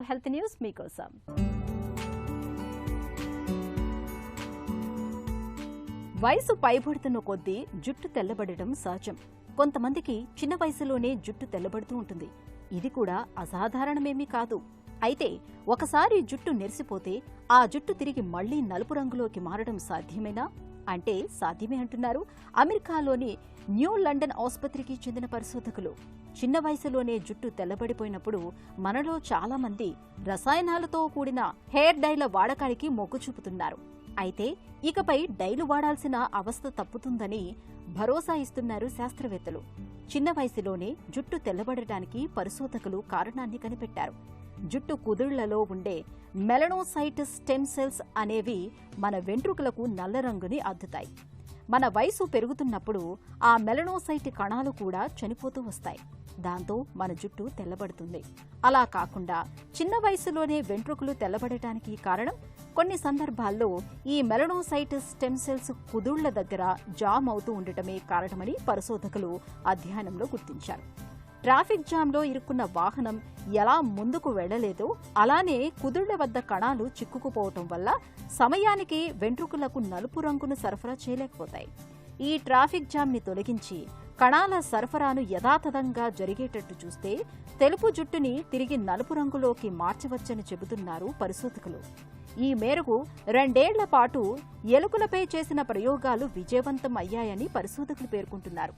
Health news మీకోసం. వయసు పైబడుతున్న కొద్దీ జుట్టు తెల్లబడటం సహజం. కొంతమందికి చిన్న వయసులోనే జుట్టు తెల్లబడుతూ ఉంటుంది. ఇది కూడా అసాధారణమేమీ కాదు. అయితే ఒకసారి జుట్టు నెరిసిపోతే ఆ జుట్టు తిరిగి మళ్లీ నలుపు రంగులోకి మారడం సాధ్యమేనా అంటే సాధ్యమే అంటున్నారు అమెరికాలోని న్యూ లండన్ ఆసుపత్రికి చెందిన పరిశోధకులు. చిన్న వయసులోనే జుట్టు తెల్లబడిపోయినప్పుడు మనలో చాలా మంది రసాయనాలతో కూడిన హెయిర్ డైల వాడకానికి మొగ్గు చూపుతున్నారు. అయితే ఇకపై డైలు వాడాల్సిన అవస్థ తప్పుతుందని భరోసా ఇస్తున్నారు శాస్త్రవేత్తలు. చిన్న వయసులోనే జుట్టు తెల్లబడటానికి పరిశోధకులు కారణాన్ని కనిపెట్టారు. జుట్టు కుదుళ్లలో ఉండే మెలనోసైట్ స్టెమ్ సెల్స్ అనేవి మన వెంట్రుకలకు నల్ల రంగుని అద్దుతాయి. మన వయసు పెరుగుతున్నప్పుడు ఆ మెలనోసైట్ కణాలు కూడా చనిపోతూ వస్తాయి. దాంతో మన జుట్టు తెల్లబడుతుంది. అలా కాకుండా చిన్న వయసులోనే వెంట్రుకలు తెల్లబడటానికి కారణం కొన్ని సందర్భాల్లో ఈ మెలనోసైట్ స్టెమ్ సెల్స్ కుదుళ్ల దగ్గర జామ్ అవుతూ ఉండటమే కారణమని పరిశోధకులు అధ్యయనంలో గుర్తించారు. ట్రాఫిక్ జామ్లో ఇరుక్కున్న వాహనం ఎలా ముందుకు వెళ్లలేదో అలానే కుదుళ్ల వద్ద కణాలు చిక్కుకుపోవటం వల్ల సమయానికి వెంట్రుకలకు నలుపు రంగును సరఫరా చేయలేకపోతాయి. ఈ ట్రాఫిక్ జామ్ ని తొలగించి కణాల సరఫరాను యథాతథంగా జరిగేటట్టు చూస్తే తెలుపు జుట్టుని తిరిగి నలుపు రంగులోకి మార్చవచ్చని చెబుతున్నారు పరిశోధకులు. ఈ మేరకు 2 ఏళ్ల పాటు ఎలుకలపై చేసిన ప్రయోగాలు విజయవంతం అయ్యాయని పరిశోధకులు పేర్కొంటున్నారు.